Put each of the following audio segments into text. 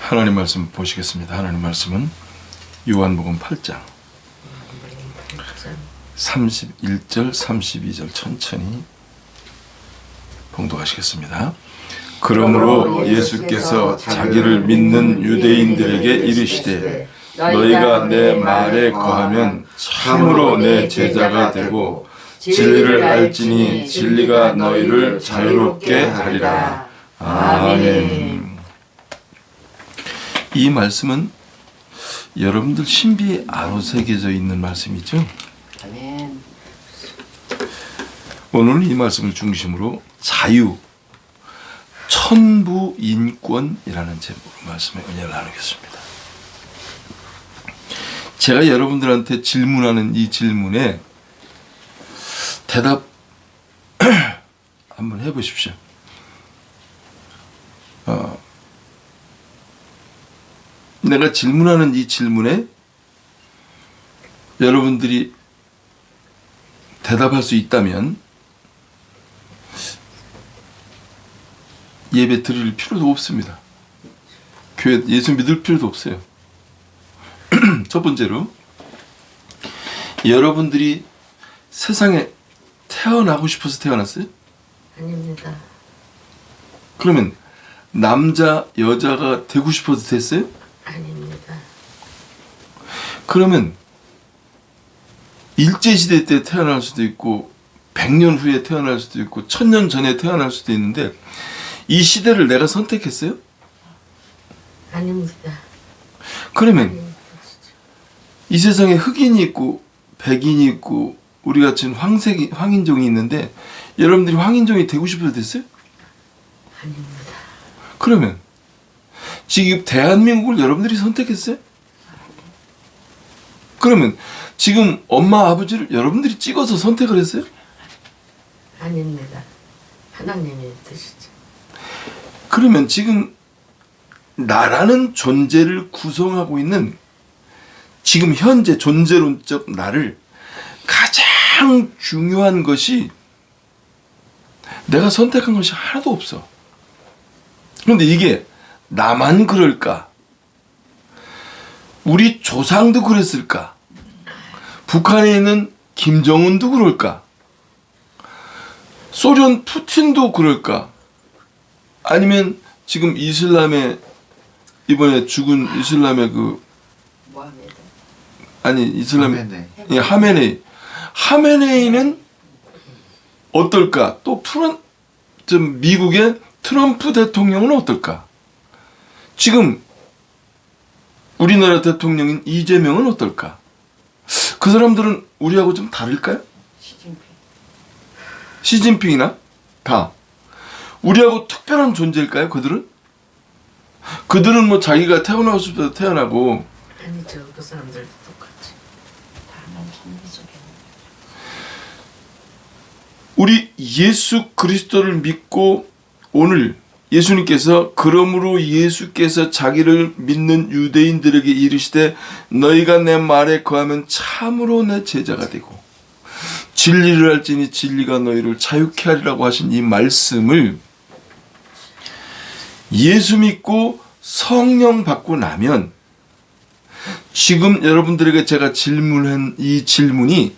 하나님 말씀 보시겠습니다. 하나님 말씀은 요한복음 8장 31절 32절 천천히 봉독하시겠습니다. 그러므로 예수께서 자기를 믿는 유대인들에게 이르시되 너희가 내 말에 거하면 참으로 내 제자가 되고 진리를 알지니 진리가 너희를 자유롭게 하리라. 아멘. 이 말씀은 여러분들 신비에 아로새겨져 있는 말씀이죠. 아멘. 오늘은 이 말씀을 중심으로 자유, 천부인권이라는 제목으로 말씀의 은혜를 나누겠습니다. 제가 여러분들한테 질문하는 이 질문에 대답 한번 해보십시오. 내가 질문하는 이 질문에 여러분들이 대답할 수 있다면 예배 드릴 필요도 없습니다. 교회 예수 믿을 필요도 없어요. 첫 번째로 여러분들이 세상에 태어나고 싶어서 태어났어요? 아닙니다. 그러면 남자, 여자가 되고 싶어서 됐어요? 아닙니다. 그러면 일제시대 때 태어날 수도 있고 100년 후에 태어날 수도 있고 1000년 전에 태어날 수도 있는데 이 시대를 내가 선택했어요? 아닙니다. 그러면 이 세상에 흑인이 있고 백인이 있고 우리 같은 황인종이 있는데 여러분들이 황인종이 되고 싶어서 됐어요? 아닙니다. 그러면 지금 대한민국을 여러분들이 선택했어요? 그러면 지금 엄마 아버지를 여러분들이 찍어서 선택을 했어요? 아닙니다. 하나님의 뜻이죠. 그러면 지금 나라는 존재를 구성하고 있는 지금 현재 존재론적 나를 가장 중요한 것이 내가 선택한 것이 하나도 없어. 그런데 이게 나만 그럴까? 우리 조상도 그랬을까? 북한에 있는 김정은도 그럴까? 소련 푸틴도 그럴까? 아니면 지금 이슬람의 이번에 죽은 이슬람의 모하메드. 아니 이슬람 하메네이는 어떨까? 또 미국의 트럼프 대통령은 어떨까? 지금 우리나라 대통령인 이재명은 어떨까? 그 사람들은 우리하고 좀 다를까요? 시진핑이나 다 우리하고 특별한 존재일까요? 그들은 뭐 자기가 태어나고 싶어서 태어나고 아니죠. 그 사람들도 똑같이. 다만 천비적인. 우리 예수 그리스도를 믿고 오늘 예수님께서 그러므로 예수께서 자기를 믿는 유대인들에게 이르시되 너희가 내 말에 거하면 참으로 내 제자가 되고 진리를 알지니 진리가 너희를 자유케 하리라고 하신 이 말씀을 예수 믿고 성령 받고 나면 지금 여러분들에게 제가 질문한 이 질문이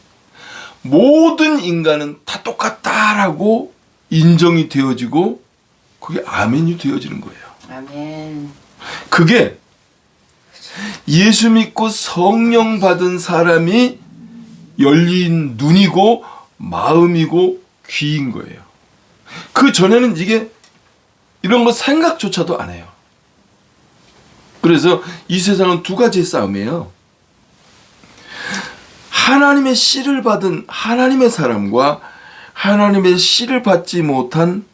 모든 인간은 다 똑같다라고 인정이 되어지고 그게 아멘이 되어지는 거예요. 아멘. 그게 예수 믿고 성령 받은 사람이 열린 눈이고 마음이고 귀인 거예요. 그 전에는 이런 거 생각조차도 안 해요. 그래서 이 세상은 두 가지의 싸움이에요. 하나님의 씨를 받은 하나님의 사람과 하나님의 씨를 받지 못한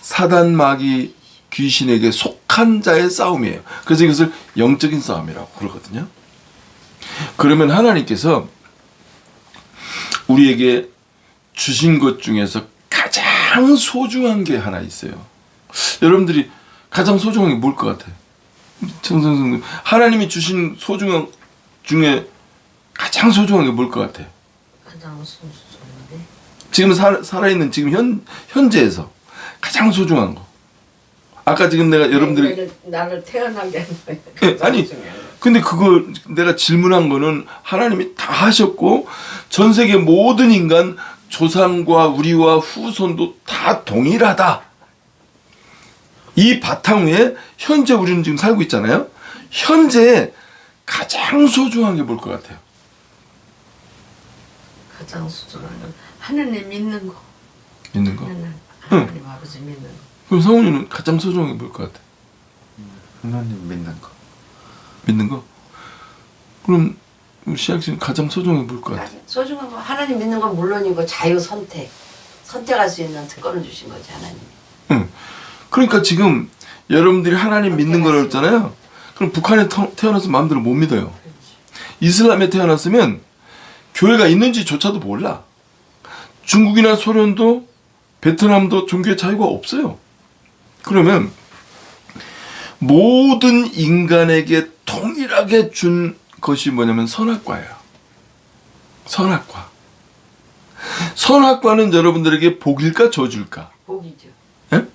사단 마귀 귀신에게 속한 자의 싸움이에요. 그래서 이것을 영적인 싸움이라고 그러거든요. 그러면 하나님께서 우리에게 주신 것 중에서 가장 소중한 게 하나 있어요. 여러분들이 가장 소중한 게 뭘 것 같아요? 하나님이 주신 소중한 중에 가장 소중한 게 뭘 것 같아요? 가장 소중한데? 지금 살아있는 지금 현재에서 가장 소중한 거. 아까 지금 내가 여러분들이 나를 태어나게 한 거야. 예, 아니 근데 그걸 내가 질문한 거는 하나님이 다 하셨고 전 세계 모든 인간 조상과 우리와 후손도 다 동일하다. 이 바탕 위에 현재 우리는 지금 살고 있잖아요. 현재 가장 소중한 게 뭘 것 같아요? 가장 소중한 건 하느님 믿는 거. 믿는 거? 하나님 아버지 믿는 거. 그럼 성훈이는 가장 소중한 게 뭘 것 같아? 하나님 믿는 거. 믿는 거? 그럼 우리 시학 씨는 가장 소중한 게 뭘 것 같아? 소중한 거 하나님 믿는 건 물론이고 자유 선택할 수 있는 특권을 주신 거지 하나님. 응. 그러니까 지금 여러분들이 하나님 믿는 거라고 했잖아요. 그럼 북한에 태어나서 마음대로 못 믿어요. 이슬람에 태어났으면 교회가 있는지조차도 몰라. 중국이나 소련도 베트남도 종교의 자유가 없어요. 그러면 모든 인간에게 동일하게 준 것이 뭐냐면 선악과예요. 선악과. 선악과는 여러분들에게 복일까 저주일까? 복이죠. 예?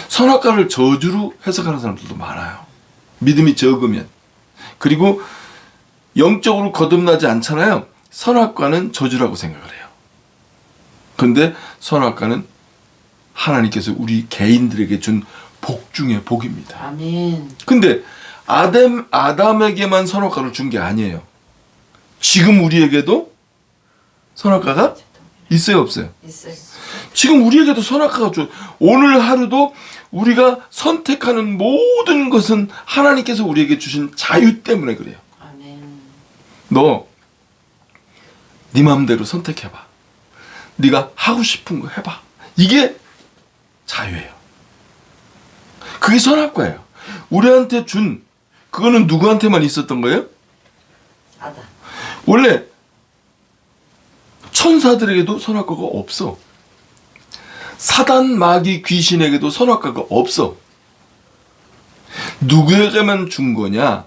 선악과를 저주로 해석하는 사람들도 많아요. 믿음이 적으면. 그리고 영적으로 거듭나지 않잖아요. 선악과는 저주라고 생각을 해요. 그런데 선악과는 하나님께서 우리 개인들에게 준 복 중에 복입니다. 아멘. 근데 아담에게만 선악과를 준 게 아니에요. 지금 우리에게도 선악과가 있어요, 없어요? 있어요. 지금 우리에게도 선악과가 줘. 오늘 하루도 우리가 선택하는 모든 것은 하나님께서 우리에게 주신 자유 때문에 그래요. 아멘. 너 네 마음대로 선택해봐. 네가 하고 싶은 거 해봐. 이게 자유예요. 그게 선악과예요. 우리한테 준 그거는 누구한테만 있었던 거예요? 아다. 원래 천사들에게도 선악과가 없어. 사단, 마귀, 귀신에게도 선악과가 없어. 누구에게만 준 거냐?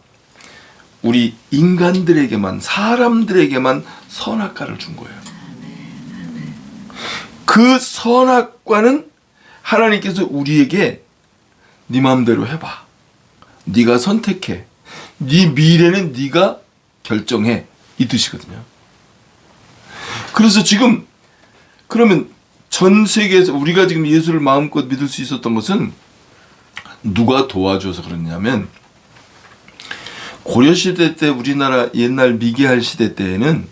우리 인간들에게만, 사람들에게만 선악과를 준 거예요. 그 선악과는 하나님께서 우리에게 네 마음대로 해봐. 네가 선택해. 네 미래는 네가 결정해. 이 뜻이거든요. 그래서 지금 그러면 전 세계에서 우리가 지금 예수를 마음껏 믿을 수 있었던 것은 누가 도와줘서 그러냐면 고려시대 때 우리나라 옛날 미개할 시대 때에는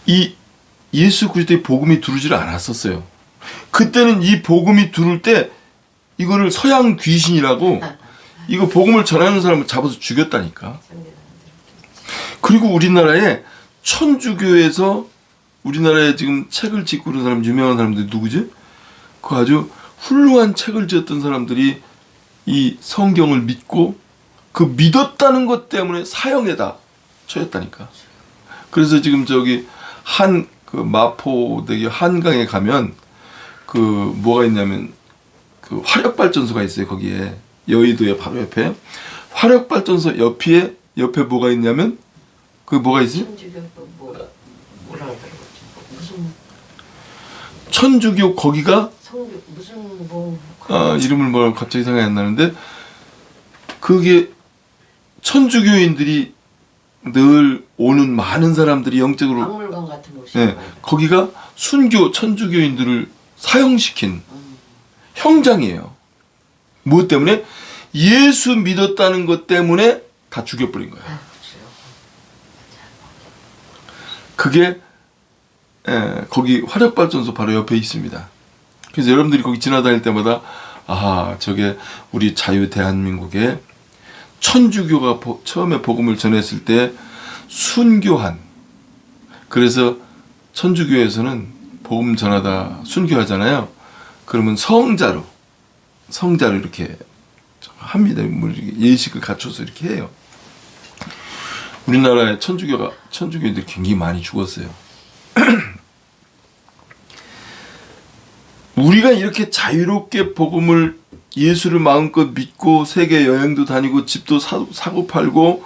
이 예수 그리스도의 복음이 두르지를 않았었어요. 그때는 이 복음이 두를 때 이거를 서양 귀신이라고 이거 복음을 전하는 사람을 잡아서 죽였다니까. 그리고 우리나라에 천주교에서 우리나라에 지금 책을 짓고 그런 사람 유명한 사람들이 누구지? 그 아주 훌륭한 책을 지었던 사람들이 이 성경을 믿고 그 믿었다는 것 때문에 사형에다 처했다니까. 그래서 지금 저기 그 마포대교 한강에 가면 그 뭐가 있냐면 그 화력발전소가 있어요. 거기에 여의도의 바로 옆에 화력발전소 옆에 뭐가 있냐면 그 뭐가 있어요? 천주교 뭐라 하더라고. 무슨 천주교 거기가 성교 무슨 뭐 이름을 뭐 갑자기 생각이 안 나는데 그게 천주교인들이 늘 오는 많은 사람들이 영적으로 박물관 같은 곳이 네, 거기가 순교 천주교인들을 사형시킨 형장이에요. 무엇 때문에? 예수 믿었다는 것 때문에 다 죽여버린 거예요. 그게 거기 화력발전소 바로 옆에 있습니다. 그래서 여러분들이 거기 지나다닐 때마다 저게 우리 자유 대한민국에 천주교가 처음에 복음을 전했을 때 순교한, 그래서 천주교에서는 복음 전하다 순교하잖아요. 그러면 성자로 이렇게 합니다. 예식을 갖춰서 이렇게 해요. 우리나라에 천주교인들이 굉장히 많이 죽었어요. 우리가 이렇게 자유롭게 복음을 예수를 마음껏 믿고 세계 여행도 다니고 집도 사고 팔고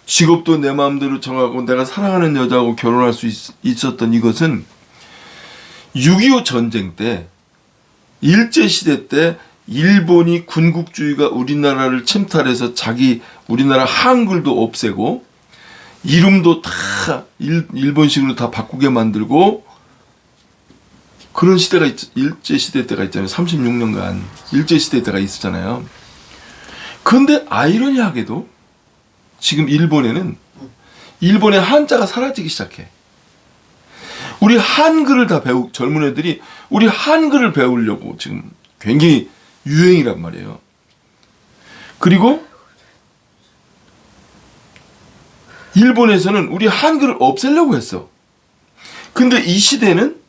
직업도 내 마음대로 정하고 내가 사랑하는 여자하고 결혼할 수 있었던 이것은 6.25 전쟁 때 일제시대 때 일본이 군국주의가 우리나라를 침탈해서 우리나라 한글도 없애고 이름도 다 일본식으로 다 바꾸게 만들고 그런 시대가 일제시대 때가 있잖아요. 36년간 일제시대 때가 있었잖아요. 그런데 아이러니하게도 지금 일본에는 일본의 한자가 사라지기 시작해. 우리 한글을 다 젊은 애들이 우리 한글을 배우려고 지금 굉장히 유행이란 말이에요. 그리고 일본에서는 우리 한글을 없애려고 했어. 근데 이 시대는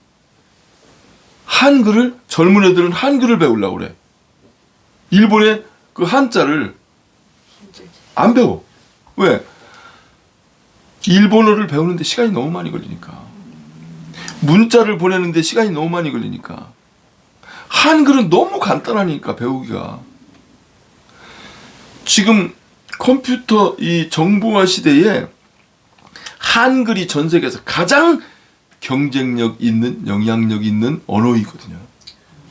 젊은 애들은 한글을 배우려고 그래. 일본의 그 한자를 안 배워. 왜? 일본어를 배우는데 시간이 너무 많이 걸리니까. 문자를 보내는데 시간이 너무 많이 걸리니까. 한글은 너무 간단하니까 배우기가. 지금 컴퓨터 이 정보화 시대에 한글이 전 세계에서 가장 경쟁력 있는, 영향력 있는 언어이거든요.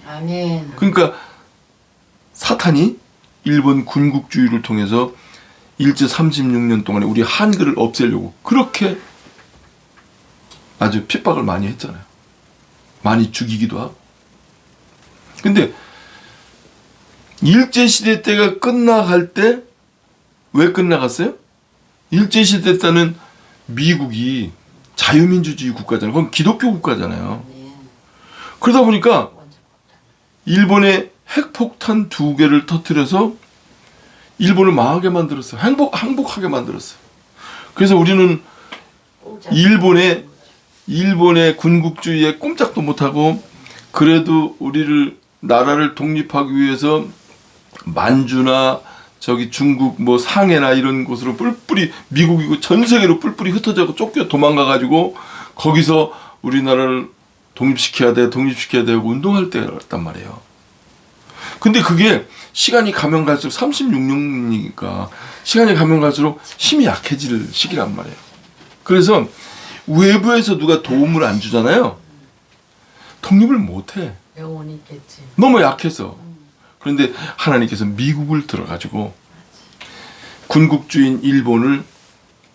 아멘. 그러니까 사탄이 일본 군국주의를 통해서 일제 36년 동안에 우리 한글을 없애려고 그렇게 아주 핍박을 많이 했잖아요. 많이 죽이기도 하고. 근데 일제시대 때가 끝나갈 때 왜 끝나갔어요? 일제시대 때는 미국이 자유민주주의 국가잖아요. 그건 기독교 국가잖아요. 그러다 보니까 일본의 핵폭탄 2개를 터뜨려서 일본을 망하게 만들었어요. 항복하게 만들었어요. 그래서 우리는 일본의 군국주의에 꼼짝도 못하고 그래도 나라를 독립하기 위해서 만주나 저기 중국 뭐 상해나 이런 곳으로 뿔뿔이 미국이고 전 세계로 뿔뿔이 흩어져서 쫓겨 도망가가지고 거기서 우리나라를 독립시켜야 되고 운동할 때였단 말이에요. 근데 그게 시간이 가면 갈수록 36년이니까 시간이 가면 갈수록 힘이 약해질 시기란 말이에요. 그래서 외부에서 누가 도움을 안 주잖아요. 독립을 못해. 영혼이 있겠지. 너무 약해서. 그런데 하나님께서 미국을 들어가지고 군국주의인 일본을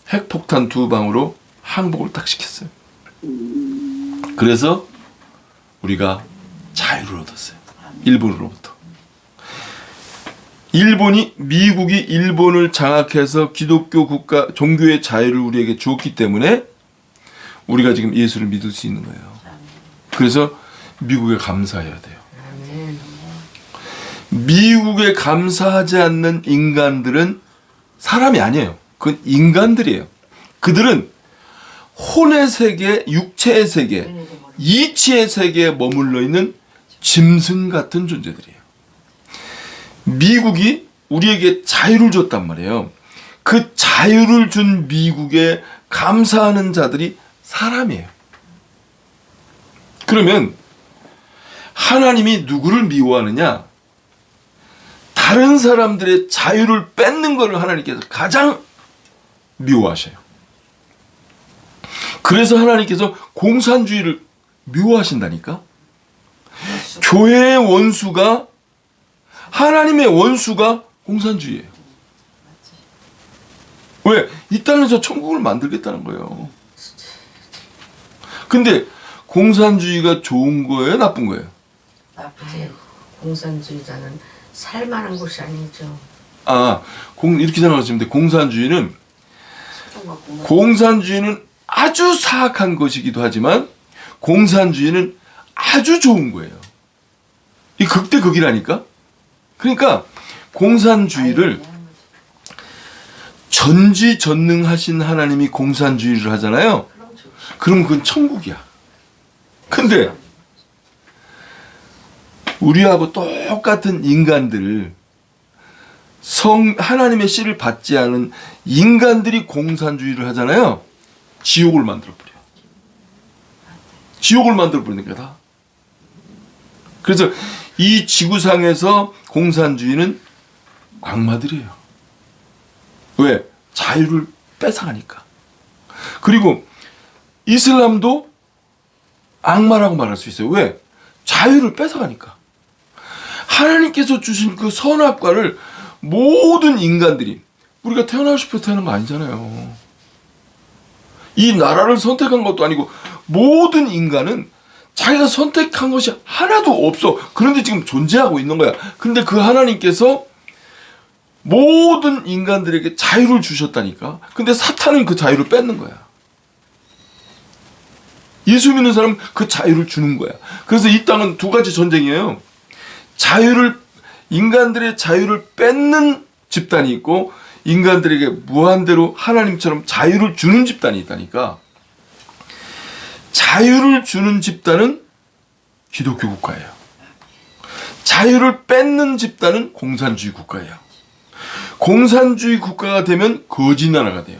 핵폭탄 2방으로 항복을 딱 시켰어요. 그래서 우리가 자유를 얻었어요. 일본으로부터. 미국이 일본을 장악해서 기독교 국가, 종교의 자유를 우리에게 주었기 때문에 우리가 지금 예수를 믿을 수 있는 거예요. 그래서 미국에 감사해야 돼요. 미국에 감사하지 않는 인간들은 사람이 아니에요. 그건 인간들이에요. 그들은 혼의 세계, 육체의 세계, 이치의 세계에 머물러 있는 짐승 같은 존재들이에요. 미국이 우리에게 자유를 줬단 말이에요. 그 자유를 준 미국에 감사하는 자들이 사람이에요. 그러면 하나님이 누구를 미워하느냐? 다른 사람들의 자유를 뺏는 것을 하나님께서 가장 미워하셔요. 그래서 하나님께서 공산주의를 미워하신다니까? 교회의 원수가, 하나님의 원수가 공산주의예요. 왜? 이 땅에서 천국을 만들겠다는 거예요. 근데 공산주의가 좋은 거예요? 나쁜 거예요? 나쁘지. 공산주의자는 살만한 곳이 아니죠. 이렇게 생각하시면 돼요. 공산주의는 아주 사악한 것이기도 하지만 공산주의는 아주 좋은 거예요. 이 극대 극이라니까? 그러니까 공산주의를 전지전능하신 하나님이 공산주의를 하잖아요. 그럼 그건 천국이야. 근데 우리하고 똑같은 인간들, 하나님의 씨를 받지 않은 인간들이 공산주의를 하잖아요. 지옥을 만들어버려. 지옥을 만들어버리니까 다. 그래서 이 지구상에서 공산주의는 악마들이에요. 왜? 자유를 뺏어가니까. 그리고 이슬람도 악마라고 말할 수 있어요. 왜? 자유를 뺏어가니까. 하나님께서 주신 그 선악과를 모든 인간들이, 우리가 태어나고 싶어 태어난 거 아니잖아요. 이 나라를 선택한 것도 아니고 모든 인간은 자기가 선택한 것이 하나도 없어. 그런데 지금 존재하고 있는 거야. 근데 그 하나님께서 모든 인간들에게 자유를 주셨다니까. 근데 사탄은 그 자유를 뺏는 거야. 예수 믿는 사람은 그 자유를 주는 거야. 그래서 이 땅은 두 가지 전쟁이에요. 인간들의 자유를 뺏는 집단이 있고, 인간들에게 무한대로 하나님처럼 자유를 주는 집단이 있다니까. 자유를 주는 집단은 기독교 국가예요. 자유를 뺏는 집단은 공산주의 국가예요. 공산주의 국가가 되면 거지 나라가 돼요.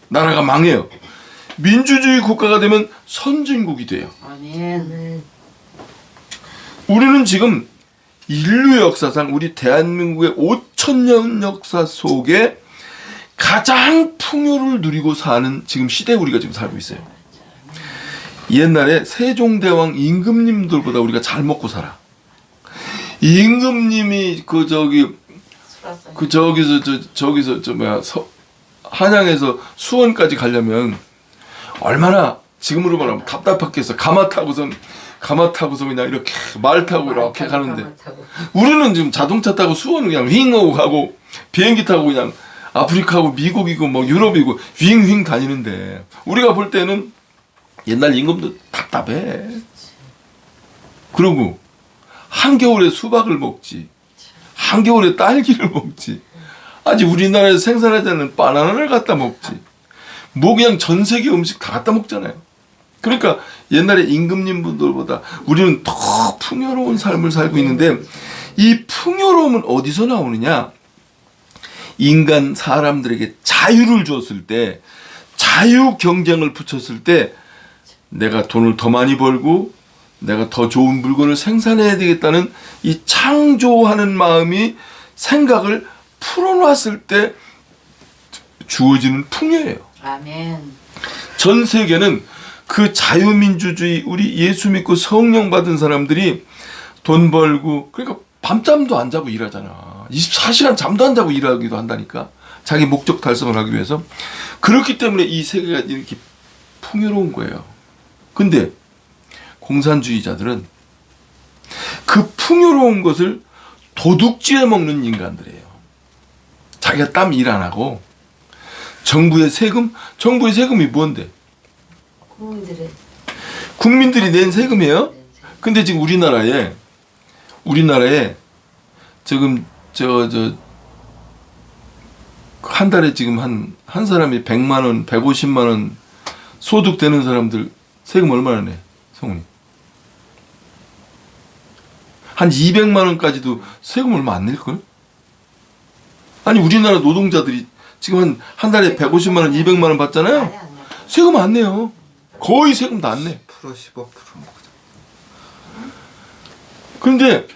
나라가 망해요. 민주주의 국가가 되면 선진국이 돼요. 아멘. 우리는 지금 인류 역사상 우리 대한민국의 5,000년 역사 속에 가장 풍요를 누리고 사는 지금 시대에 우리가 지금 살고 있어요. 옛날에 세종대왕 임금님들보다 우리가 잘 먹고 살아. 임금님이 한양에서 수원까지 가려면 얼마나 지금으로 말하면 답답했겠어. 가마 타고서 그냥 이렇게 말 타고 이렇게 가는데, 우리는 지금 자동차 타고 수원 그냥 윙 하고 가고, 비행기 타고 그냥 아프리카고 미국이고 뭐 유럽이고 윙 다니는데, 우리가 볼 때는 옛날 임금도 답답해. 그리고 한겨울에 수박을 먹지, 한겨울에 딸기를 먹지, 아직 우리나라에서 생산하지 않는 바나나를 갖다 먹지, 뭐 그냥 전 세계 음식 다 갖다 먹잖아요. 그러니까 옛날에 임금님 분들보다 우리는 더 풍요로운 삶을 살고 있는데, 이 풍요로움은 어디서 나오느냐? 인간 사람들에게 자유를 줬을 때, 자유 경쟁을 붙였을 때, 내가 돈을 더 많이 벌고 내가 더 좋은 물건을 생산해야 되겠다는 이 창조하는 마음이, 생각을 풀어놨을 때 주어지는 풍요예요. 아멘. 전 세계는 그 자유민주주의, 우리 예수 믿고 성령 받은 사람들이 돈 벌고, 그러니까 밤잠도 안 자고 일하잖아. 24시간 잠도 안 자고 일하기도 한다니까. 자기 목적 달성을 하기 위해서. 그렇기 때문에 이 세계가 이렇게 풍요로운 거예요. 근데 공산주의자들은 그 풍요로운 것을 도둑질해 먹는 인간들이에요. 자기가 땀 일 안 하고 정부의 세금이 뭔데? 국민들이 낸 세금이에요. 근데 지금 우리나라에 지금 한 달에 지금 한 사람이 100만 원, 150만 원 소득 되는 사람들 세금 얼마나 내? 성훈이. 한 200만 원까지도 세금 얼마 안 낼걸? 아니, 우리나라 노동자들이 지금 한 달에 150만 원, 200만 원 받잖아요. 세금 안 내요. 거의 세금 다 안 내. 10% 15% 먹자. 그런데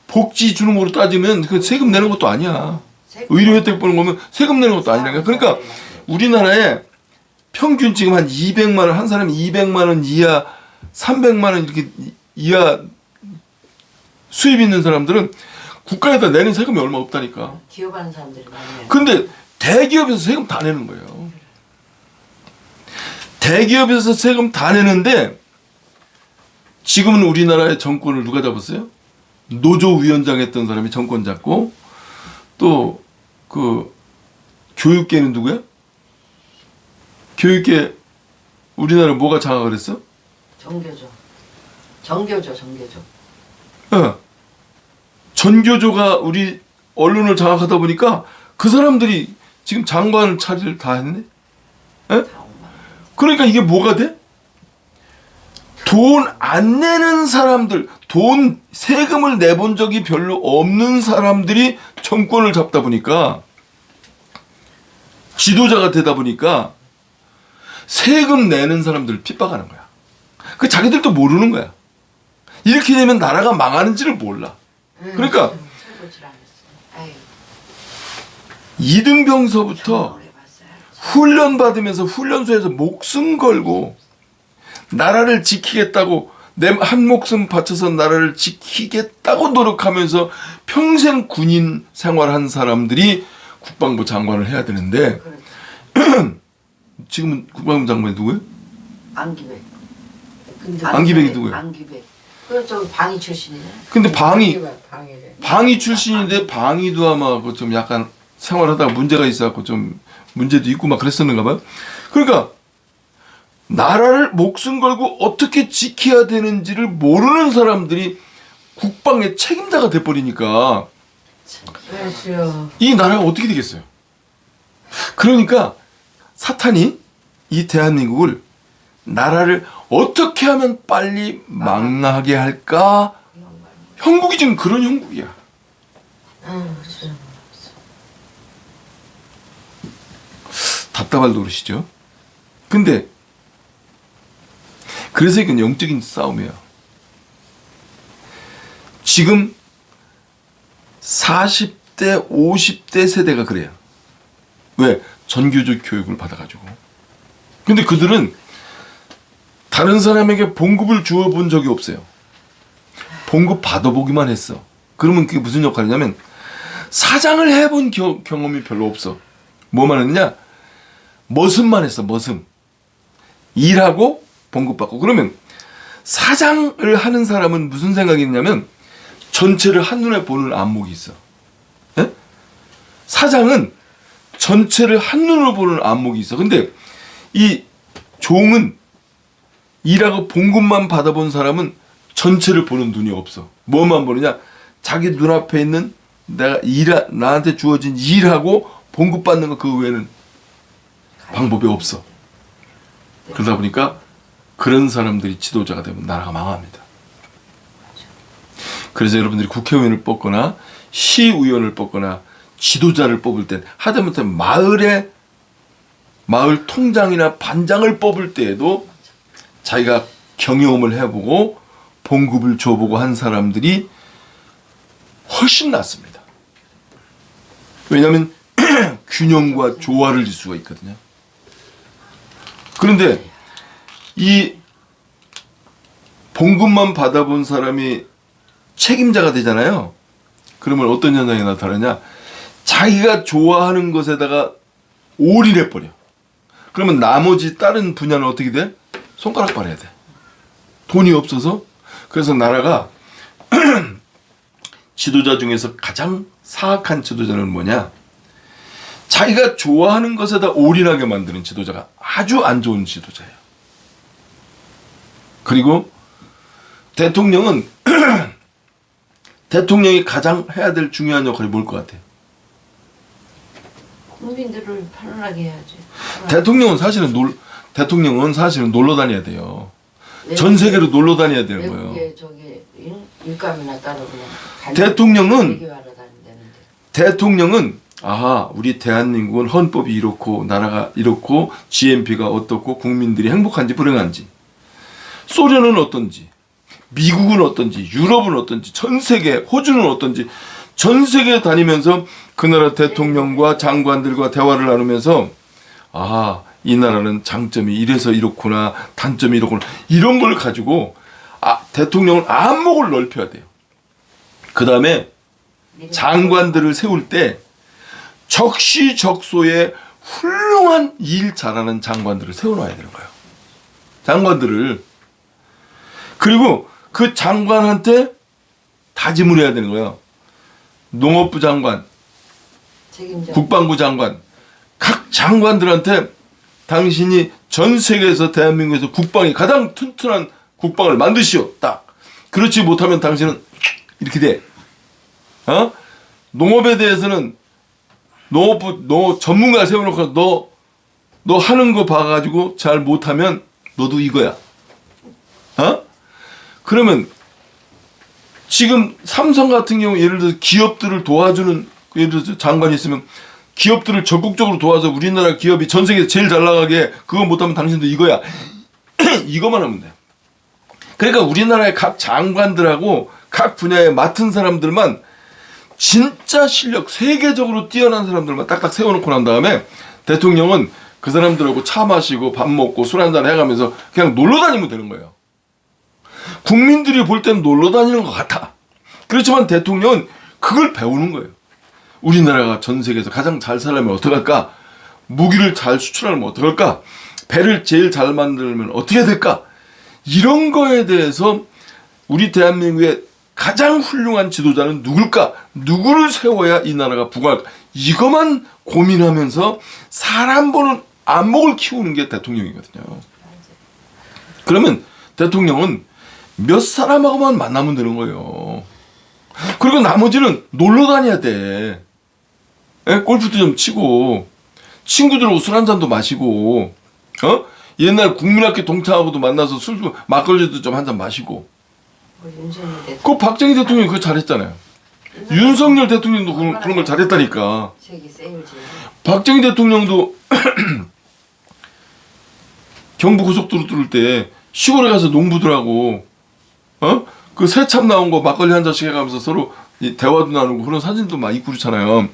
복지 주는 거로 따지면 그 세금 내는 것도 아니야. 의료 혜택 보는 거면 세금 내는 것도 아니라니까. 그러니까 우리나라에 평균 지금 한 200만 원, 한 사람이 200만 원 이하, 300만 원 이렇게 이하 수입 있는 사람들은 국가에다 내는 세금이 얼마 없다니까. 기업하는 사람들이 많아요. 근데 대기업에서 세금 다 내는 거예요. 대기업에서 세금 다 내는데, 지금은 우리나라의 정권을 누가 잡았어요? 노조위원장 했던 사람이 정권 잡고, 또 그 교육계는 누구야? 교육계 우리나라 뭐가 장악을 했어? 정교조. 전교조가 우리 언론을 장악하다 보니까 그 사람들이 지금 장관 차지를 다 했네. 에? 그러니까 이게 뭐가 돼? 돈 안 내는 사람들, 세금을 내본 적이 별로 없는 사람들이 정권을 잡다 보니까, 지도자가 되다 보니까 세금 내는 사람들을 핍박하는 거야. 그 자기들도 모르는 거야. 이렇게 되면 나라가 망하는지를 몰라. 그러니까 이등병서부터 훈련 받으면서 훈련소에서 목숨 걸고 나라를 지키겠다고 내 한 목숨 바쳐서 나라를 지키겠다고 노력하면서 평생 군인 생활한 사람들이 국방부 장관을 해야 되는데 그렇죠. 지금은 국방부 장관이 누구예요? 안기백. 근데 안기백이 누구예요? 안기백. 그저 방위 출신이네. 근데 방위 방해를. 방위 출신인데 방위도 아마 그 좀 약간 생활하다가 문제가 있어갖고 좀 문제도 있고 막 그랬었는가 봐요. 그러니까 나라를 목숨 걸고 어떻게 지켜야 되는지를 모르는 사람들이 국방의 책임자가 돼버리니까 그렇죠. 이 나라가 어떻게 되겠어요? 그러니까 사탄이 이 대한민국을 나라를 어떻게 하면 빨리 망하게 할까? 형국이 지금 그런 형국이야. 그렇죠. 답답할 노릇이죠. 근데 그래서 이건 영적인 싸움이에요. 지금 40대, 50대 세대가 그래요. 왜? 전교조 교육을 받아가지고. 근데 그들은 다른 사람에게 봉급을 주어본 적이 없어요. 봉급 받아보기만 했어. 그러면 그게 무슨 역할이냐면 사장을 해본 경험이 별로 없어. 뭐만 했느냐? 머슴만 했어. 머슴. 일하고 봉급 받고. 그러면 사장을 하는 사람은 무슨 생각이 있냐면 전체를 한눈에 보는 안목이 있어. 예? 사장은 전체를 한눈으로 보는 안목이 있어. 근데 이 종은 일하고 봉급만 받아본 사람은 전체를 보는 눈이 없어. 뭐만 보느냐? 자기 눈앞에 있는 나한테 주어진 일하고 봉급 받는 거 그 외에는 방법이 없어. 그러다 보니까 그런 사람들이 지도자가 되면 나라가 망합니다. 그래서 여러분들이 국회의원을 뽑거나 시의원을 뽑거나 지도자를 뽑을 땐 하다못해 마을 통장이나 반장을 뽑을 때에도 자기가 경영을 해보고 봉급을 줘보고 한 사람들이 훨씬 낫습니다. 왜냐하면 균형과 조화를 이룰 수가 있거든요. 그런데 이 봉급만 받아본 사람이 책임자가 되잖아요. 그러면 어떤 현상이 나타나냐? 자기가 좋아하는 것에다가 올인해버려. 그러면 나머지 다른 분야는 어떻게 돼? 손가락 빨아야 돼. 돈이 없어서. 그래서 나라가 지도자 중에서 가장 사악한 지도자는 뭐냐? 자기가 좋아하는 것에다 올인하게 만드는 지도자가 아주 안 좋은 지도자예요. 그리고 대통령은 대통령이 가장 해야 될 중요한 역할이 뭘 것 같아요? 국민들을 편안하게 해야지. 대통령은 사실은 놀러 다녀야 돼요. 전 세계로 놀러 다녀야 되는 거예요. 외국에 저기 일감이나 따로 그냥 대통령은 얘기하러 다닌다는데. 대통령은 우리 대한민국은 헌법이 이렇고 나라가 이렇고 GNP가 어떻고 국민들이 행복한지 불행한지, 소련은 어떤지, 미국은 어떤지, 유럽은 어떤지, 전 세계, 호주는 어떤지 전 세계 다니면서 그 나라 대통령과 장관들과 대화를 나누면서 이 나라는 장점이 이래서 이렇구나, 단점이 이렇구나, 이런 걸 가지고 대통령은 안목을 넓혀야 돼요. 그 다음에 장관들을 세울 때 적시적소에 훌륭한 일 잘하는 장관들을 세워놔야 되는 거예요. 장관들을. 그리고 그 장관한테 다짐을 해야 되는 거예요. 농업부 장관, 책임자. 국방부 장관, 각 장관들한테 당신이 전 세계에서 대한민국에서 국방이 가장 튼튼한 국방을 만드시오. 딱. 그렇지 못하면 당신은 이렇게 돼. 농업에 대해서는 농업 전문가 세워놓고 너 하는 거 봐가지고 잘 못하면 너도 이거야. 그러면 지금 삼성 같은 경우 예를 들어서 기업들을 도와주는, 예를 들어서 장관이 있으면 기업들을 적극적으로 도와서 우리나라 기업이 전 세계에서 제일 잘 나가게, 그거 못하면 당신도 이거야. 이거만 하면 돼. 그러니까 우리나라의 각 장관들하고 각 분야에 맡은 사람들만 진짜 실력, 세계적으로 뛰어난 사람들만 딱딱 세워놓고 난 다음에 대통령은 그 사람들하고 차 마시고 밥 먹고 술 한잔 해가면서 그냥 놀러 다니면 되는 거예요. 국민들이 볼 때는 놀러 다니는 것 같아. 그렇지만 대통령은 그걸 배우는 거예요. 우리나라가 전 세계에서 가장 잘 살려면 어떡할까? 무기를 잘 수출하면 어떡할까? 배를 제일 잘 만들면 어떻게 될까? 이런 거에 대해서 우리 대한민국의 가장 훌륭한 지도자는 누굴까? 누구를 세워야 이 나라가 부강할까? 이것만 고민하면서 사람 보는 안목을 키우는 게 대통령이거든요. 그러면 대통령은 몇 사람하고만 만나면 되는 거예요. 그리고 나머지는 놀러 다녀야 돼. 예? 골프도 좀 치고 친구들하고 술 한잔도 마시고 옛날 국민학교 동창하고도 만나서 술 막걸리도 좀 한잔 마시고. 그 박정희 대통령이 그거 잘했잖아요. 윤석열 대통령도 그런 걸 잘했다니까. 박정희 대통령도 경부 고속도로 뚫을 때 시골에 가서 농부들하고 그 새참 나온 거 막걸리 한 잔씩 해가면서 서로 대화도 나누고 그런 사진도 많이 있고 그렇잖아요.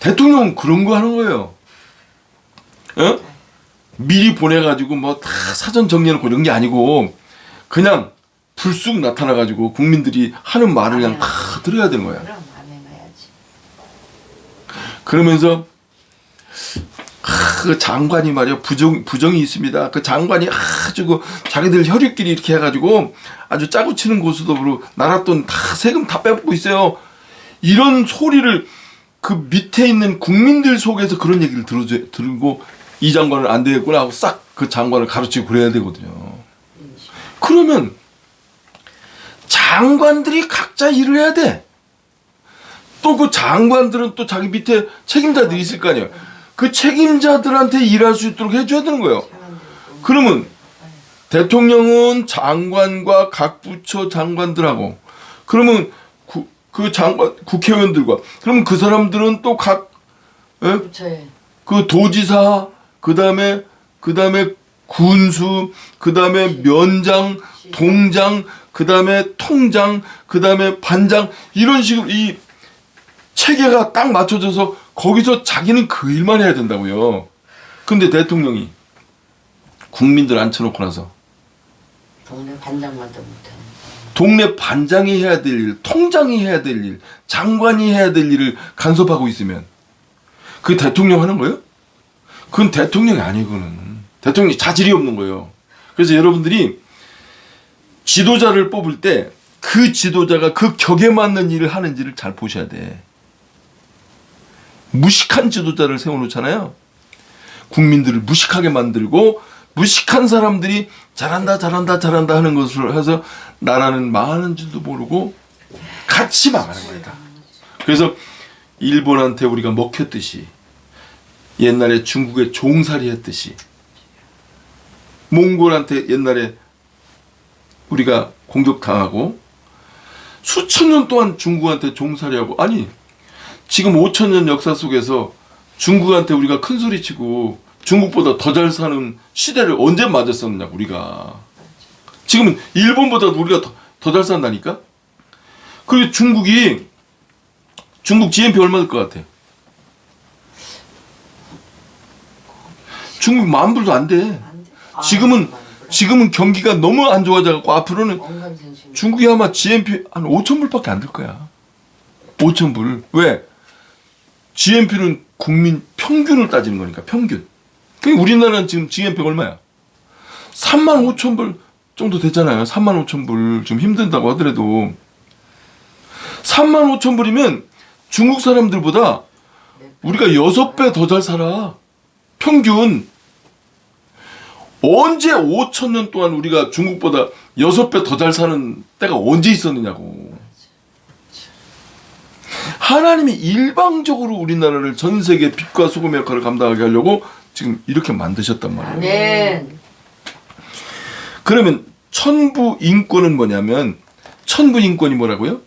대통령은 그런 거 하는 거예요. 미리 보내가지고 뭐 다 사전 정리해놓고 이런 게 아니고 그냥 불쑥 나타나가지고 국민들이 하는 말을 그냥 다 들어야 되는 거야. 그러면서 그 장관이 말이야 부정이 있습니다. 그 장관이 아주 그 자기들 혈육끼리 이렇게 해가지고 아주 짜고 치는 고스톱으로 나라 돈 다 세금 다 빼먹고 있어요. 이런 소리를 그 밑에 있는 국민들 속에서 그런 얘기를 들고 이 장관은 안 되겠구나 하고 싹 그 장관을 가르치고 그래야 되거든요. 그러면 장관들이 각자 일을 해야 돼. 또 그 장관들은 또 자기 밑에 책임자들이 있을 거 아니에요. 그 책임자들한테 일할 수 있도록 해줘야 되는 거예요. 그러면 대통령은 장관과 각 부처 장관들하고 그러면 그 장관 국회의원들과 그러면 그 사람들은 또 각 그 도지사 그다음에 군수 그다음에 면장 동장 그다음에 통장 그다음에 반장 이런 식으로 이 체계가 딱 맞춰져서 거기서 자기는 그 일만 해야 된다고요. 근데 대통령이 국민들 앉혀놓고 나서 동네 반장만도 못하는 동네 반장이 해야 될 일, 통장이 해야 될 일, 장관이 해야 될 일을 간섭하고 있으면 그게 대통령 하는 거예요? 그건 대통령이 아니고는 대통령이 자질이 없는 거예요. 그래서 여러분들이 지도자를 뽑을 때 그 지도자가 그 격에 맞는 일을 하는지를 잘 보셔야 돼. 무식한 지도자를 세워놓잖아요. 국민들을 무식하게 만들고 무식한 사람들이 잘한다 하는 것을 해서 나라는 망하는 줄도 모르고 같이 망하는 거다. 그래서 일본한테 우리가 먹혔듯이 옛날에 중국에 종살이 했듯이 몽골한테 옛날에 우리가 공격당하고 수천 년 동안 중국한테 종살이하고 아니 지금 5,000년 역사 속에서 중국한테 우리가 큰 소리치고 중국보다 더 잘 사는 시대를 언제 맞았었느냐 우리가. 지금은 일본보다 우리가 더 잘 산다니까. 그리고 중국 GNP 얼마 될 것 같아? 중국 만불도 안 돼. 지금은 경기가 너무 안 좋아져갖고 앞으로는 중국이 아마 GNP 한 5,000불밖에 안 될 거야. 5,000불. 왜? GNP는 국민 평균을 따지는 거니까 평균. 그러니까 우리나라는 지금 GNP가 얼마야? 35,000불 정도 됐잖아요. 35,000불 좀 힘든다고 하더라도 35,000불이면 중국 사람들보다 우리가 6배 더 잘 살아. 평균. 언제 5,000년 동안 우리가 중국보다 6배 더 잘 사는 때가 언제 있었느냐고. 하나님이 일방적으로 우리나라를 전 세계 빛과 소금의 역할을 감당하게 하려고 지금 이렇게 만드셨단 말이에요. 네. 그러면 천부인권은 뭐냐면 천부인권이 뭐라고요?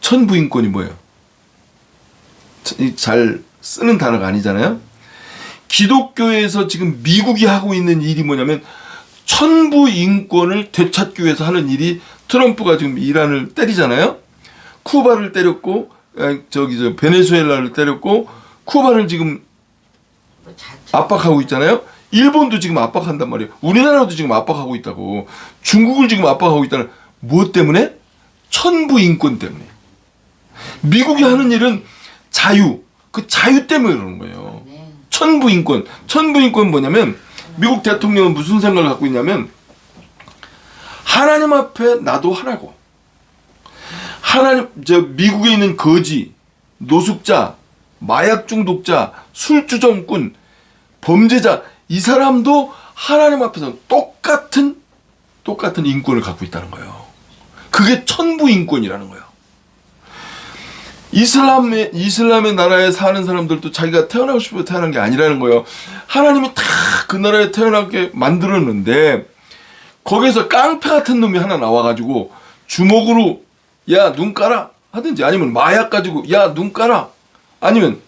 천부인권이 뭐예요? 잘 쓰는 단어가 아니잖아요. 기독교에서 지금 미국이 하고 있는 일이 뭐냐면 천부인권을 되찾기 위해서 하는 일이 트럼프가 지금 이란을 때리잖아요. 쿠바를 때렸고 베네수엘라를 때렸고 쿠바를 지금 압박하고 있잖아요. 일본도 지금 압박한단 말이에요. 우리나라도 지금 압박하고 있다고. 중국을 지금 압박하고 있다는 무엇 때문에? 천부 인권 때문에. 미국이 하는 일은 자유, 그 자유 때문에 그러는 거예요. 네. 천부 인권. 천부 인권 뭐냐면 미국 대통령은 무슨 생각을 갖고 있냐면 하나님 앞에 나도 하나고 하나님 미국에 있는 거지, 노숙자, 마약 중독자, 술주정꾼, 범죄자 이 사람도 하나님 앞에서 똑같은 인권을 갖고 있다는 거예요. 그게 천부 인권이라는 거예요. 이슬람의 나라에 사는 사람들도 자기가 태어나고 싶어 태어난 게 아니라는 거예요. 하나님이 다 그 나라에 태어나게 만들었는데 거기서 깡패 같은 놈이 하나 나와가지고 주먹으로 야 눈 까라 하든지 아니면 마약 가지고 야 눈 까라 아니면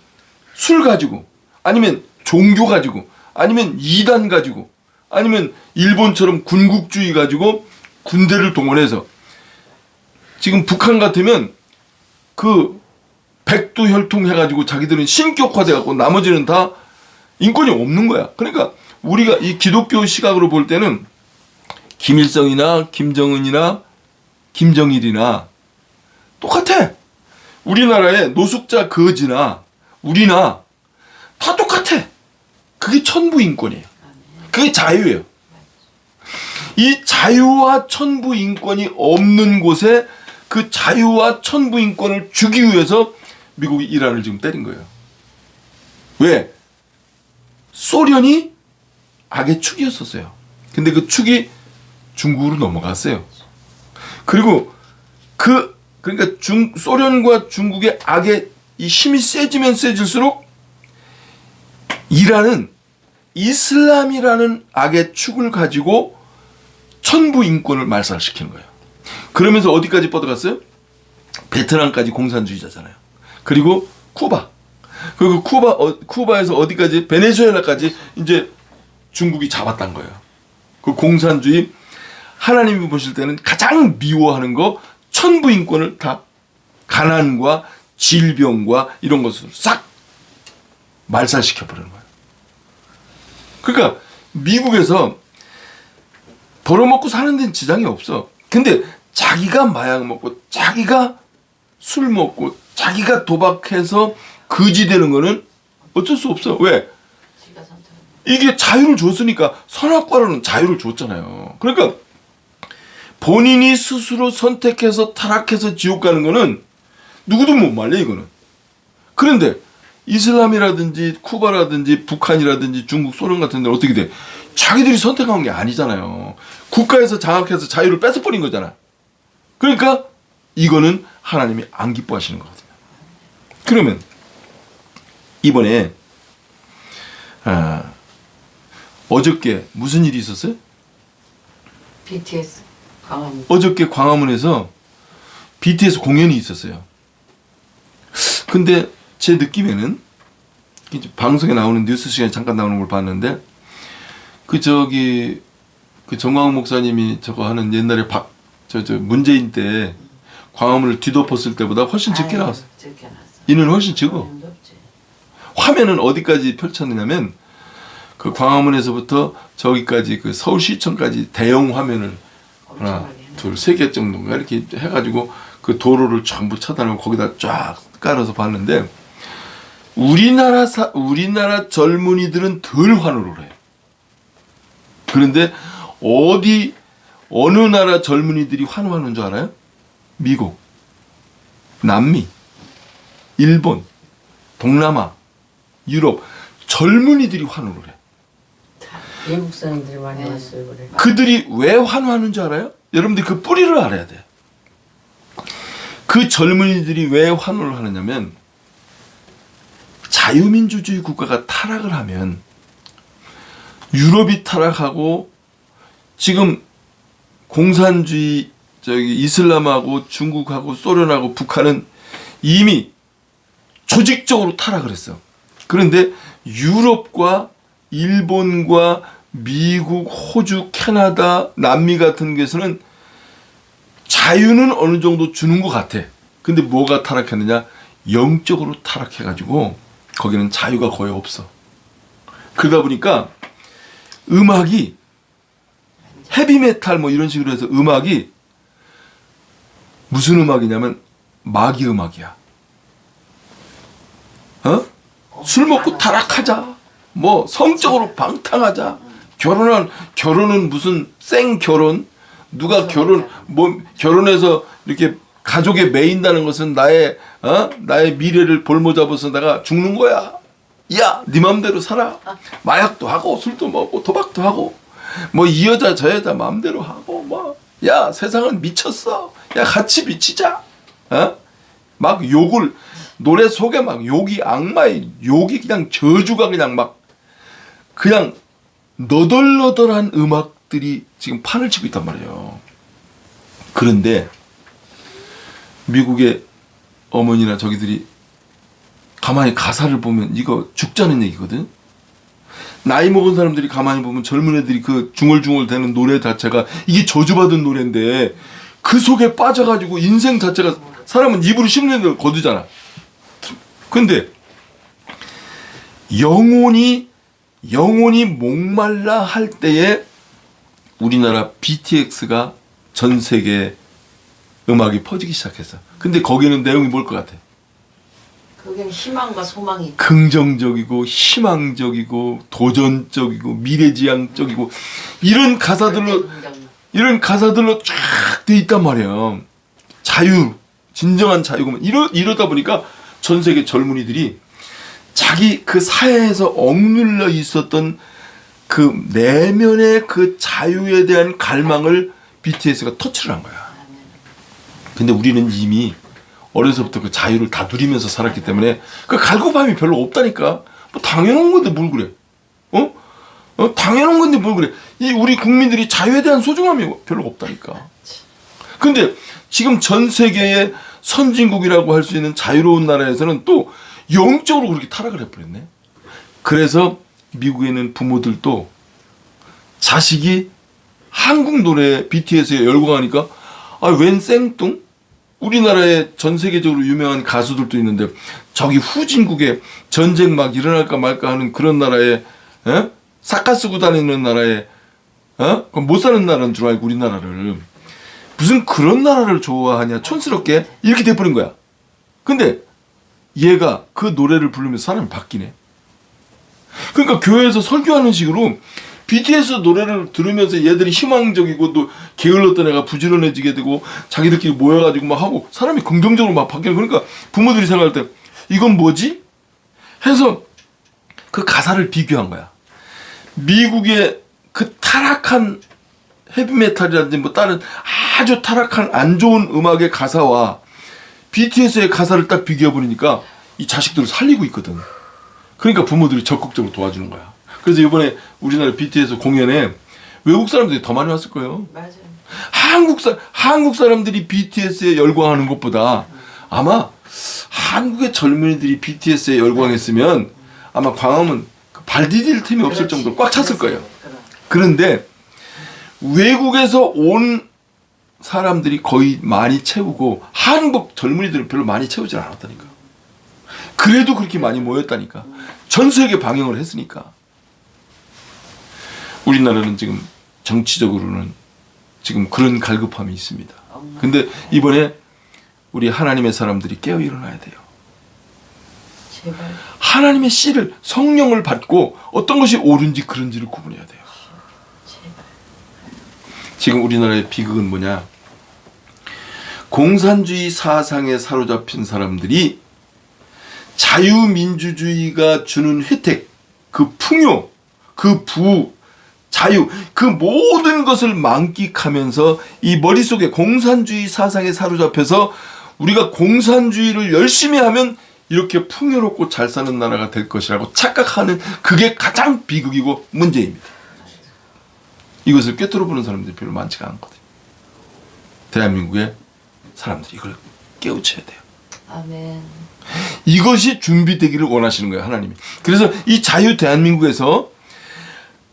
술 가지고 아니면 종교 가지고 아니면 이단 가지고 아니면 일본처럼 군국주의 가지고 군대를 동원해서 지금 북한 같으면 그 백두혈통 해가지고 자기들은 신격화돼갖고 나머지는 다 인권이 없는 거야. 그러니까 우리가 이 기독교 시각으로 볼 때는 김일성이나 김정은이나 김정일이나 똑같아. 우리나라의 노숙자 거지나 우리나 다 똑같아. 그게 천부 인권이에요. 그게 자유예요. 이 자유와 천부 인권이 없는 곳에 그 자유와 천부 인권을 주기 위해서 미국이 이란을 지금 때린 거예요. 왜? 소련이 악의 축이었었어요. 근데 그 축이 중국으로 넘어갔어요. 그리고 그러니까 소련과 중국의 악의 이 힘이 세지면 세질수록 이란은 이슬람이라는 악의 축을 가지고 천부 인권을 말살시키는 거예요. 그러면서 어디까지 뻗어갔어요? 베트남까지 공산주의자잖아요. 그리고 쿠바. 그리고 쿠바에서 어디까지? 베네수엘라까지 이제 중국이 잡았단 거예요. 그 공산주의 하나님이 보실 때는 가장 미워하는 거 천부 인권을 다 가난과 질병과 이런 것을 싹 말살시켜 버리는 거예요. 그러니까 미국에서 벌어먹고 사는 데는 지장이 없어. 근데 자기가 마약 먹고 자기가 술 먹고 자기가 도박해서 거지 되는 거는 어쩔 수 없어. 왜? 지가 선택. 이게 자유를 줬으니까 선악과로는 자유를 줬잖아요. 그러니까 본인이 스스로 선택해서 타락해서 지옥 가는 거는 누구도 못 말려 이거는. 그런데 이슬람이라든지 쿠바라든지 북한이라든지 중국, 소련 같은 데는 어떻게 돼? 자기들이 선택한 게 아니잖아요. 국가에서 장악해서 자유를 뺏어버린 거잖아. 그러니까 이거는 하나님이 안 기뻐하시는 거거든요. 그러면 이번에 어저께 무슨 일이 있었어요? BTS 광화문. 어저께 광화문에서 BTS 공연이 있었어요. 근데 제 느낌에는 방송에 나오는 뉴스 시간에 잠깐 나오는 걸 봤는데 그 정광훈 목사님이 저거 하는 옛날에 문재인 때 광화문을 뒤덮었을 때보다 훨씬 적게 나왔어. 적게 나왔어. 이는 훨씬 적어. 소용도 없지. 화면은 어디까지 펼쳤느냐면 그 광화문에서부터 저기까지 그 서울시청까지 대형 화면을 하나, 엄청나게 해놨어. 둘, 세 개 정도인가 이렇게 해가지고 그 도로를 전부 차단하고 거기다 쫙 깔아서 봤는데 우리나라 젊은이들은 덜 환호를 해요. 그런데 어느 나라 젊은이들이 환호하는 줄 알아요? 미국, 남미, 일본, 동남아, 유럽 젊은이들이 환호를 해. 외국 사람들이 많이 네. 왔어요 그래. 그들이 왜 환호하는 줄 알아요? 여러분들 그 뿌리를 알아야 돼. 그 젊은이들이 왜 환호를 하느냐면 자유민주주의 국가가 타락을 하면 유럽이 타락하고 지금 공산주의 이슬람하고 중국하고 소련하고 북한은 이미 조직적으로 타락을 했어. 그런데 유럽과 일본과 미국, 호주, 캐나다, 남미 같은 데서는 자유는 어느 정도 주는 것 같아. 근데 뭐가 타락했느냐? 영적으로 타락해가지고 거기는 자유가 거의 없어. 그러다 보니까 음악이 헤비메탈 뭐 이런 식으로 해서 음악이 무슨 음악이냐면 마귀 음악이야. 어? 술 먹고 타락하자. 뭐 성적으로 방탕하자. 결혼은 무슨 생 결혼. 누가 결혼해서 이렇게 가족에 매인다는 것은 나의 미래를 볼모 잡아서 내가 죽는 거야. 야, 네 맘대로 살아. 마약도 하고 술도 먹고 도박도 하고 뭐 이 여자 저 여자 마음대로 하고 뭐 야, 세상은 미쳤어. 야, 같이 미치자. 막 욕을 노래 속에 막 욕이 악마의 욕이 그냥 저주가 그냥 막 그냥 너덜너덜한 음악들이 지금 판을 치고 있단 말이에요. 그런데 미국의 어머니나 저기들이 가만히 가사를 보면 이거 죽자는 얘기거든. 나이 먹은 사람들이 가만히 보면 젊은 애들이 그 중얼중얼 대는 노래 자체가 이게 저주받은 노래인데 그 속에 빠져가지고 인생 자체가 사람은 입으로 씹는 걸 거두잖아. 근데 영혼이 목말라 할 때에 우리나라 BTX가 전 세계에 음악이 퍼지기 시작했어. 근데 거기는 내용이 뭘 것 같아? 그게 희망과 소망이 긍정적이고 희망적이고 도전적이고 미래지향적이고 이런 가사들로 쫙 돼 있단 말이에요. 자유, 진정한 자유가 이러다 보니까 전 세계 젊은이들이 자기 그 사회에서 억눌려 있었던 그 내면의 그 자유에 대한 갈망을 BTS가 터치를 한 거야. 근데 우리는 이미 어려서부터 그 자유를 다 누리면서 살았기 때문에 그 갈급함이 별로 없다니까. 뭐 당연한 건데 뭘 그래? 당연한 건데 뭘 그래? 이 우리 국민들이 자유에 대한 소중함이 별로 없다니까. 근데 지금 전 세계의 선진국이라고 할 수 있는 자유로운 나라에서는 또 영적으로 그렇게 타락을 해버렸네. 그래서 미국에 있는 부모들도 자식이 한국 노래 BTS에 열광하니까 웬 생뚱? 우리나라에 전 세계적으로 유명한 가수들도 있는데 저기 후진국에 전쟁 막 일어날까 말까 하는 그런 나라에 사카 쓰고 다니는 나라에 그럼 못 사는 나라인 줄 알고 우리나라를 무슨 그런 나라를 좋아하냐 촌스럽게 이렇게 돼버린 거야. 근데 얘가 그 노래를 부르면서 사람이 바뀌네. 그러니까 교회에서 설교하는 식으로 BTS 노래를 들으면서 얘들이 희망적이고 또 게을렀던 애가 부지런해지게 되고 자기들끼리 모여가지고 막 하고 사람이 긍정적으로 막 바뀌는. 그러니까 부모들이 생각할 때 이건 뭐지? 해서 그 가사를 비교한 거야. 미국의 그 타락한 헤비메탈이라든지 뭐 다른 아주 타락한 안 좋은 음악의 가사와 BTS의 가사를 딱 비교해버리니까 이 자식들을 살리고 있거든. 그러니까 부모들이 적극적으로 도와주는 거야. 그래서 이번에 우리나라 BTS 공연에 외국 사람들이 더 많이 왔을 거예요. 맞아요. 한국 사람들이 BTS에 열광하는 것보다 아마 한국의 젊은이들이 BTS에 열광했으면 아마 광화문 발 디딜 틈이 없을 정도로 꽉 찼을 거예요. 그런데 외국에서 온 사람들이 거의 많이 채우고 한국 젊은이들은 별로 많이 채우질 않았다니까. 그래도 그렇게 많이 모였다니까. 전 세계 방영을 했으니까. 우리나라는 지금 정치적으로는 지금 그런 갈급함이 있습니다. 근데 이번에 우리 하나님의 사람들이 깨어 일어나야 돼요. 제발. 하나님의 씨를 성령을 받고 어떤 것이 옳은지 그른지를 구분해야 돼요. 제발. 지금 우리나라의 비극은 뭐냐? 공산주의 사상에 사로잡힌 사람들이 자유민주주의가 주는 혜택, 그 풍요, 그 자유, 그 모든 것을 만끽하면서 이 머릿속에 공산주의 사상에 사로잡혀서 우리가 공산주의를 열심히 하면 이렇게 풍요롭고 잘 사는 나라가 될 것이라고 착각하는 그게 가장 비극이고 문제입니다. 이것을 꿰뚫어 보는 사람들이 별로 많지가 않거든요. 대한민국의 사람들이 이걸 깨우쳐야 돼요. 아멘. 이것이 준비되기를 원하시는 거예요, 하나님이. 그래서 이 자유 대한민국에서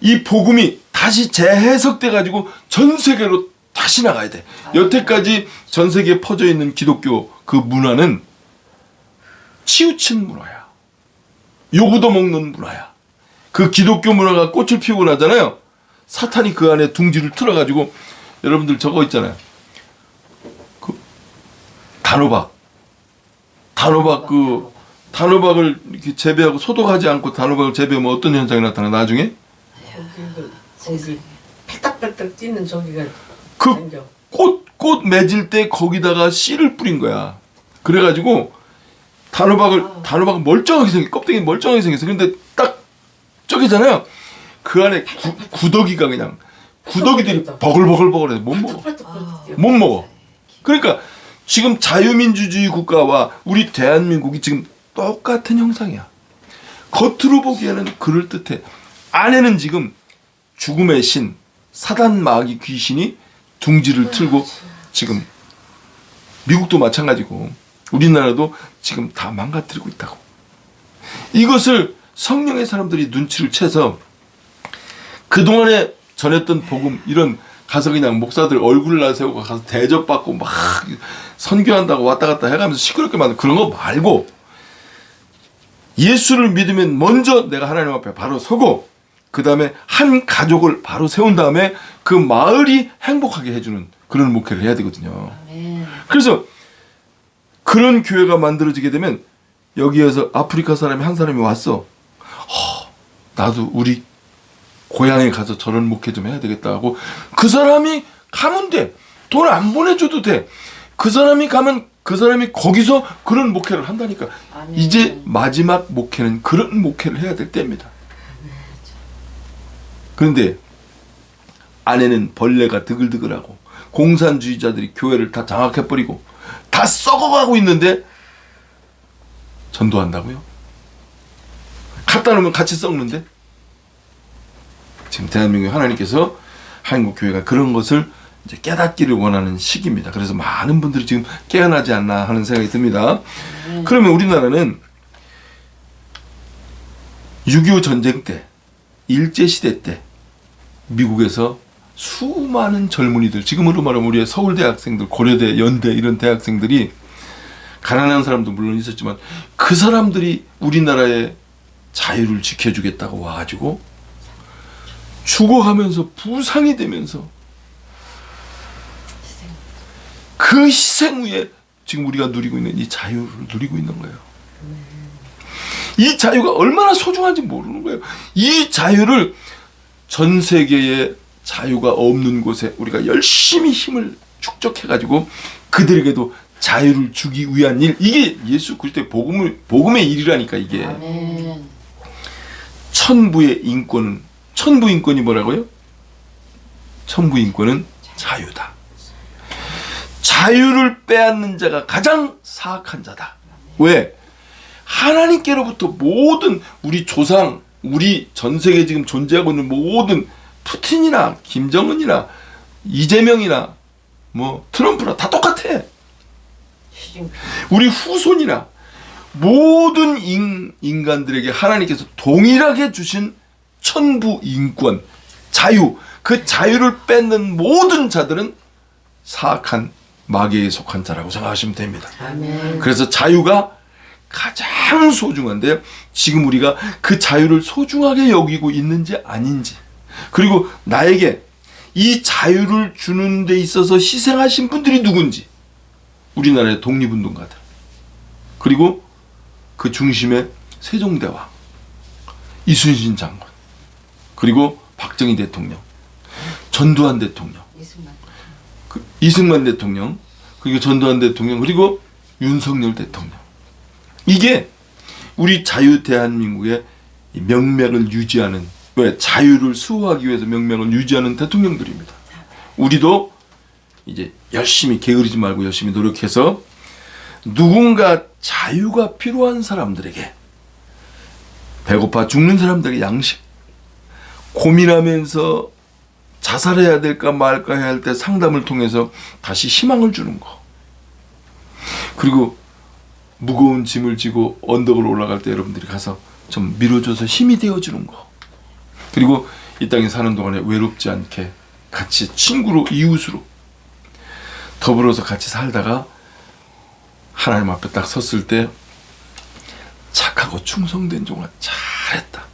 이 복음이 다시 재해석돼 가지고 전 세계로 다시 나가야 돼. 여태까지 전 세계에 퍼져 있는 기독교 그 문화는 치우친 문화야. 요구도 먹는 문화야. 그 기독교 문화가 꽃을 피우고 나잖아요. 사탄이 그 안에 둥지를 틀어가지고 여러분들 저거 있잖아요. 그 단호박 단호박을 이렇게 재배하고 소독하지 않고 단호박을 재배하면 어떤 현상이 나타나 나중에? 저기 팩딱팩딱 뛰는 저기가 그 생겨. 꽃 맺을 때 거기다가 씨를 뿌린 거야. 그래가지고 단호박은 멀쩡하게 생겨. 껍데기 멀쩡하게 생겼어. 근데 딱 저기잖아요. 그 안에 구더기가 그냥 구더기들이 버글버글버글해서 못 먹어. 못 먹어. 그러니까 지금 자유민주주의 국가와 우리 대한민국이 지금 똑같은 형상이야. 겉으로 보기에는 그럴듯해. 안에는 지금 죽음의 신 사단 마귀 귀신이 둥지를 틀고 지금 미국도 마찬가지고 우리나라도 지금 다 망가뜨리고 있다고. 이것을 성령의 사람들이 눈치를 채서 그동안에 전했던 복음 이런 가서 그냥 목사들 얼굴 나세우고 가서 대접받고 막 선교한다고 왔다 갔다 해가면서 시끄럽게 만든 그런 거 말고 예수를 믿으면 먼저 내가 하나님 앞에 바로 서고 그 다음에 한 가족을 바로 세운 다음에 그 마을이 행복하게 해주는 그런 목회를 해야 되거든요. 그래서 그런 교회가 만들어지게 되면 여기에서 아프리카 사람이 한 사람이 왔어. 나도 우리 고향에 가서 저런 목회 좀 해야 되겠다 하고 그 사람이 가면 돼. 돈 안 보내줘도 돼. 그 사람이 가면 그 사람이 거기서 그런 목회를 한다니까. 아멘. 이제 마지막 목회는 그런 목회를 해야 될 때입니다. 그런데 안에는 벌레가 드글드글하고 공산주의자들이 교회를 다 장악해버리고 다 썩어가고 있는데 전도한다고요? 갖다 놓으면 같이 썩는데? 지금 대한민국 하나님께서 한국교회가 그런 것을 이제 깨닫기를 원하는 시기입니다. 그래서 많은 분들이 지금 깨어나지 않나 하는 생각이 듭니다. 그러면 우리나라는 6.25 전쟁 때, 일제시대 때 미국에서 수많은 젊은이들, 지금으로 말하면 우리의 서울대 학생들, 고려대, 연대 이런 대학생들이 가난한 사람도 물론 있었지만 그 사람들이 우리나라의 자유를 지켜주겠다고 와가지고 죽어가면서 부상이 되면서 그 희생 후에 지금 우리가 누리고 있는 이 자유를 누리고 있는 거예요. 이 자유가 얼마나 소중한지 모르는 거예요. 이 자유를 전 세계의 자유가 없는 곳에 우리가 열심히 힘을 축적해가지고 그들에게도 자유를 주기 위한 일, 이게 예수 그리스도의 복음의 일이라니까. 이게 아멘. 천부의 인권은, 천부 인권이 뭐라고요? 천부 인권은 자유다. 자유를 빼앗는 자가 가장 사악한 자다. 왜? 하나님께로부터 모든 우리 조상, 우리 전 세계에 지금 존재하고 있는 모든 푸틴이나 김정은이나 이재명이나 뭐 트럼프나 다 똑같아. 우리 후손이나 모든 인간들에게 하나님께서 동일하게 주신 천부 인권, 자유, 그 자유를 뺏는 모든 자들은 사악한 마귀에 속한 자라고 생각하시면 됩니다. 아멘. 그래서 자유가 가장 소중한데 지금 우리가 그 자유를 소중하게 여기고 있는지 아닌지, 그리고 나에게 이 자유를 주는 데 있어서 희생하신 분들이 누군지, 우리나라의 독립운동가들, 그리고 그 중심에 세종대왕, 이순신 장군, 그리고 박정희 대통령, 전두환 대통령, 이승만 대통령, 그리고 전두환 대통령, 그리고 윤석열 대통령. 이게 우리 자유 대한민국의 명맥을 유지하는, 왜? 자유를 수호하기 위해서 명맥을 유지하는 대통령들입니다. 우리도 이제 열심히 게으르지 말고 열심히 노력해서 누군가 자유가 필요한 사람들에게, 배고파 죽는 사람들에게 양식, 고민하면서 자살해야 될까 말까 해야 할 때 상담을 통해서 다시 희망을 주는 거, 그리고 무거운 짐을 지고 언덕으로 올라갈 때 여러분들이 가서 좀 밀어줘서 힘이 되어주는 거, 그리고 이 땅에 사는 동안에 외롭지 않게 같이 친구로, 이웃으로 더불어서 같이 살다가 하나님 앞에 딱 섰을 때 착하고 충성된 종아, 잘했다,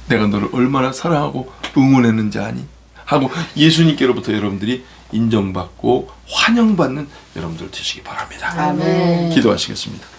내가 너를 얼마나 사랑하고 응원했는지 아니? 하고 예수님께로부터 여러분들이 인정받고 환영받는 여러분들 되시기 바랍니다. 아멘. 기도하시겠습니다.